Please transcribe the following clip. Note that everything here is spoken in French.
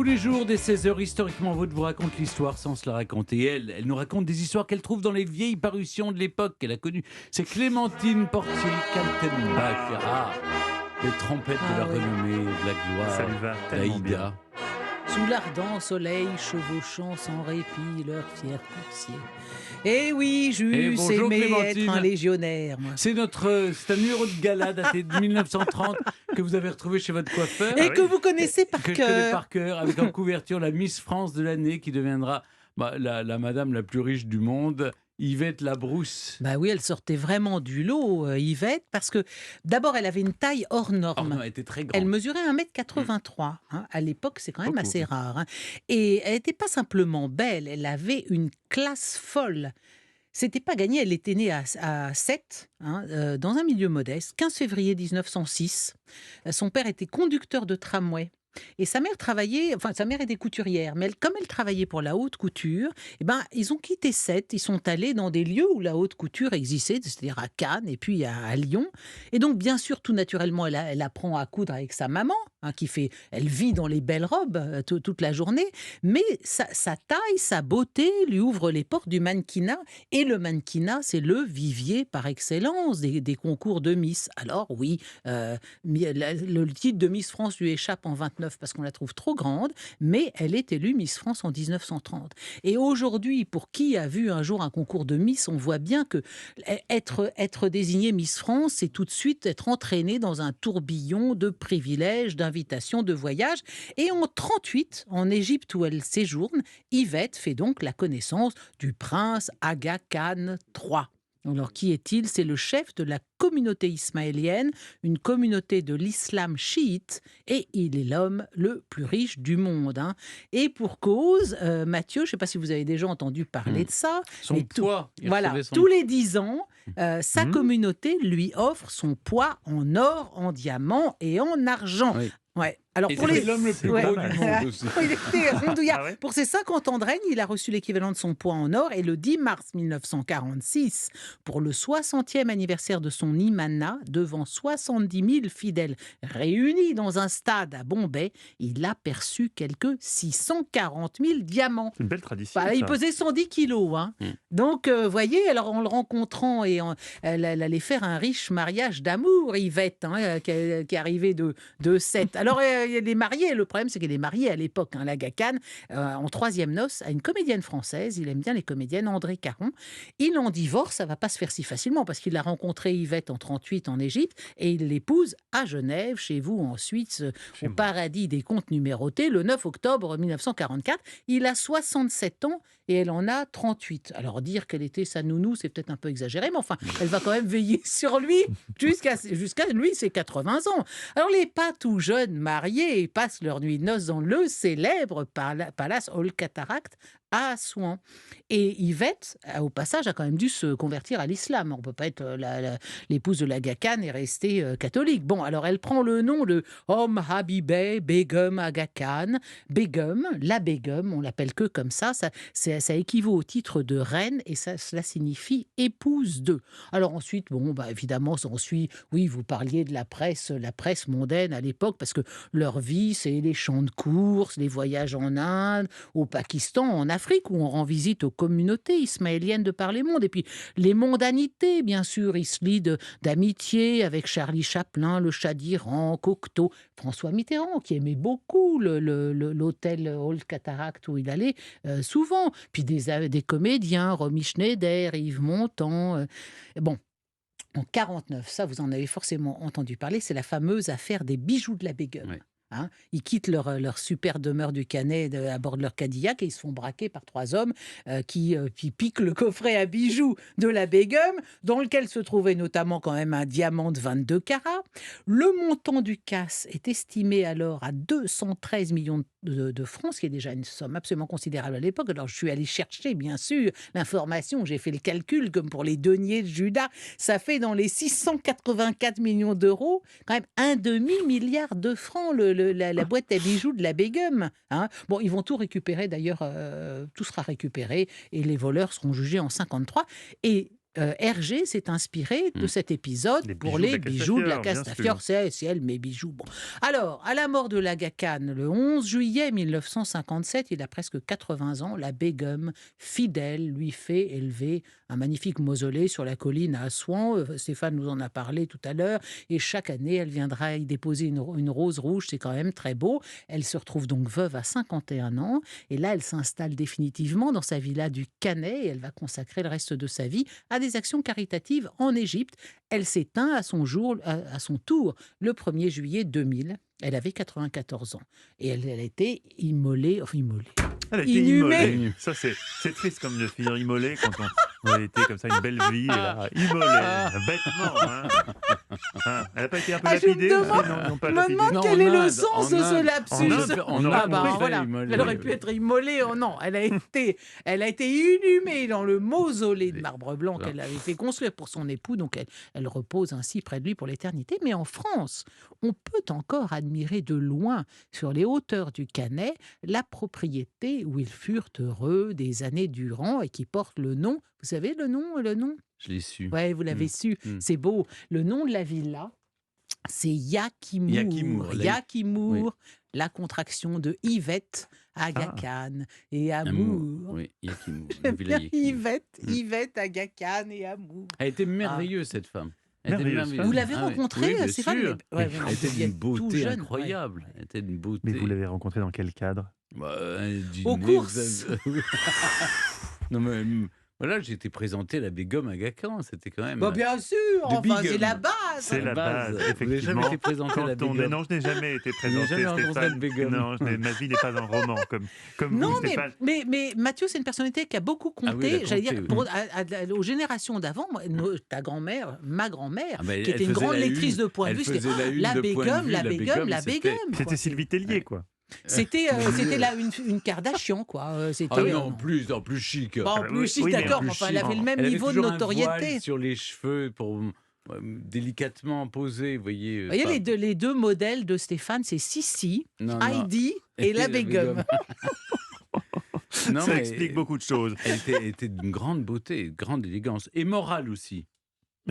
Tous les jours, dès 16 heures, historiquement, votre vous raconte l'histoire sans se la raconter. Elle nous raconte des histoires qu'elle trouve dans les vieilles parutions de l'époque qu'elle a connues. C'est Clémentine Portier-Kaltenbach. Ah, les trompettes de la Ah oui. renommée, de la Ça gloire, lui va tellement bien. d'Aïda. Sous l'ardent soleil, chevauchant sans répit leurs fiers coursiers. Eh oui, j'eusse bonjour, aimé Clémentine. être un légionnaire, moi. C'est c'est un numéro de gala daté de 1930 que vous avez retrouvé chez votre coiffeur. Et oui. que vous connaissez par Que je connais cœur. par cœur, avec en couverture la Miss France de l'année qui deviendra la madame la plus riche du monde, Yvette Labrousse. Bah oui, elle sortait vraiment du lot, Yvette, parce que d'abord, elle avait une taille hors Oh norme. non, elle était très Elle grande. mesurait 1,83 m. À l'époque, c'est quand même Beaucoup. assez rare. Hein. Et elle n'était pas simplement belle, elle avait une classe folle. C'était pas gagné, elle était née à Sète, dans un milieu modeste, 15 février 1906. Son père était conducteur de tramway. Et sa mère travaillait, enfin sa mère était couturière, mais comme elle travaillait pour la haute couture, eh ben, ils ont quitté Sète, ils sont allés dans des lieux où la haute couture existait, c'est-à-dire à Cannes et puis à Lyon. Et donc bien sûr, tout naturellement, elle apprend à coudre avec sa maman, elle vit dans les belles robes toute la journée, mais sa taille, sa beauté lui ouvre les portes du mannequinat. Et le mannequinat, c'est le vivier par excellence des concours de Miss. Alors oui, le titre de Miss France lui échappe en 29 parce qu'on la trouve trop grande, mais elle est élue Miss France en 1930. Et aujourd'hui, pour qui a vu un jour un concours de Miss, on voit bien que être désignée Miss France, c'est tout de suite être entraîné dans un tourbillon de privilèges, d'invitations, de voyages. Et en 38, en Égypte où elle séjourne, Yvette fait donc la connaissance du prince Aga Khan III. Alors, qui est-il? C'est le chef de la communauté ismaélienne, une communauté de l'islam chiite, et il est l'homme le plus riche du monde. Hein. Et pour cause, Mathieu, je ne sais pas si vous avez déjà entendu parler de ça, Son mais poids. Il voilà, recevait son- tous les 10 ans, sa Mhm. communauté lui offre son poids en or, en diamant et en argent. Oui. Ouais. Alors Et pour c'était les... l'homme le plus Ouais. gros du monde aussi. Il était rondouillard. Ah ouais. Pour ses 50 ans de règne, il a reçu l'équivalent de son poids en or et le 10 mars 1946, pour le 60e anniversaire de son imana, devant 70 000 fidèles réunis dans un stade à Bombay, il a perçu quelques 640 000 diamants. C'est une belle tradition. Voilà, il ça. pesait 110 kilos. Hein. Mm. Donc, voyez, alors en le rencontrant, elle allait faire un riche mariage d'amour, Yvette, qui est arrivée de Sète. Alors, elle est mariée, le problème, c'est qu'elle est mariée à l'époque, l'Aga Khan, en troisième noces, à une comédienne française. Il aime bien les comédiennes, André Caron. Il en divorce, ça va pas se faire si facilement, parce qu'il a rencontré Yvette en 38 en Égypte, et il l'épouse à Genève, chez vous en Suisse, Chez au moi. paradis des contes numérotés, le 9 octobre 1944. Il a 67 ans et elle en a 38. Alors dire qu'elle était sa nounou, c'est peut-être un peu exagéré, mais enfin, elle va quand même veiller sur lui jusqu'à lui, ses 80 ans. Alors les pas tout jeunes mariés passent leur nuit de noces dans le célèbre palace Hall Cataract à Assouan. Et Yvette, au passage, a quand même dû se convertir à l'islam. On ne peut pas être l'épouse de l'Aga Khan et rester catholique. Bon, alors elle prend le nom de Habibeh Begum Aga Khan. Begum, la Begum, on l'appelle que comme ça équivaut au titre de reine et cela signifie épouse de. Alors ensuite, évidemment, ça ensuit, oui, vous parliez de la presse mondaine à l'époque, parce que leur vie, c'est les champs de course, les voyages en Inde, au Pakistan, en Afrique, où on rend visite aux communautés ismaéliennes de par les mondes. Et puis les mondanités, bien sûr, il se lie d'amitié avec Charlie Chaplin, le Shah d'Iran, Cocteau, François Mitterrand, qui aimait beaucoup l'hôtel Hall Cataract où il allait souvent. Puis des comédiens, Romy Schneider, Yves Montand. Bon. En 49, ça vous en avez forcément entendu parler, c'est la fameuse affaire des bijoux de la Begum. Oui. Ils quittent leur super demeure du Canet à bord de leur Cadillac et ils se font braquer par 3 hommes qui piquent le coffret à bijoux de la Begum, dans lequel se trouvait notamment quand même un diamant de 22 carats. Le montant du casse est estimé alors à 213 millions de francs, ce qui est déjà une somme absolument considérable à l'époque. Alors je suis allée chercher, bien sûr, l'information, j'ai fait le calcul, comme pour les deniers de Judas, ça fait dans les 684 millions d'euros, quand même un demi-milliard de francs, la boîte à bijoux de la Begum. Hein. Bon, ils vont tout récupérer, d'ailleurs, tout sera récupéré et les voleurs seront jugés en 53. Et Hergé s'est inspiré de cet épisode Les pour bijoux de les la bijoux de la Castafiore, bien Castafiore. C'est elle, mes bijoux. Bon. Alors, à la mort de l'Aga Khan, le 11 juillet 1957, il a presque 80 ans, la Begum, fidèle, lui fait élever un magnifique mausolée sur la colline à Assouan. Stéphane nous en a parlé tout à l'heure. Et chaque année, elle viendra y déposer une rose rouge. C'est quand même très beau. Elle se retrouve donc veuve à 51 ans. Et là, elle s'installe définitivement dans sa villa du Canet. Et elle va consacrer le reste de sa vie à des actions caritatives en Égypte. Elle s'éteint à son tour le 1er juillet 2000. Elle avait 94 ans. Et elle a été immolée. Elle a été Inhumée. immolée. Ça, c'est triste comme de finir immolée quand on a été comme ça une belle vie. Et là, immolée, bêtement. Hein. Elle n'a pas été un peu Je me lapidée demande- aussi, non, pas Je me lapidée. demande Non, quel en est le Inde, sens de en ce Inde. lapsus. En Inde, on aurait Ah bah, compris. voilà. Immolée. Elle aurait pu être immolée. Oh non, elle a été inhumée dans le mausolée de marbre blanc qu'elle avait fait construire pour son époux. Donc elle repose ainsi près de lui pour l'éternité. Mais en France, on peut encore admirer de loin, sur les hauteurs du Canet, la propriété où ils furent heureux des années durant et qui porte le nom. Vous savez le nom Je l'ai su. Ouais, vous l'avez su. C'est beau. Le nom de la villa, c'est Yakimour. Yakimour, Yakimour, la contraction de Yvette, Aga Khan et Amour. Oui, Yakimour. J'aime la villa bien Yakimour. Yvette, Aga Khan et Amour. Elle était merveilleuse, cette femme. Elle était Merveilleuse femme. Vous l'avez Ah ouais. rencontrée, Oui, bien Stéphane sûr. Ouais, Elle était vous êtes d'une tout beauté jeune, incroyable. Elle était d'une beauté. Mais vous l'avez rencontrée dans quel cadre? Aux courses. Non, mais voilà, j'ai été présenté à la Begum Aga Khan. C'était quand même. Bah, bien sûr, De enfin, Big c'est Up. la base. C'est la base, Vous n'avez jamais effectivement. été présenté à la Begum. Non, je n'ai jamais été Vous n'avez présenté, jamais rencontré Stéphane. la Begum. Non, ma vie n'est pas un roman, comme Non, vous, Stéphane. mais Mathieu, c'est une personnalité qui a beaucoup Ah oui, compté, elle a j'allais compté, dire, aux générations d'avant. Ta grand-mère, ma grand-mère, Ah bah, qui elle était une faisait grande la lectrice une. de point de Elle vue, c'était faisait la une la de point de Begum, vue, la la Begum, Begum, la c'était- Begum. quoi. C'était Sylvie Tellier, quoi. C'était là une Kardashian, quoi. C'était Ah non, en plus chic. Bon, en Ah, plus oui, chic, oui, mais d'accord, en mais plus enfin, elle chic. avait le même Elle avait niveau de toujours un notoriété. voile sur les cheveux pour délicatement poser, vous voyez. Vous voyez, les deux modèles de Stéphane, c'est Sissi, Non, non. Heidi et la Begum. Non, Ça mais explique beaucoup de choses. Elle était d'une grande beauté, de grande élégance et morale aussi.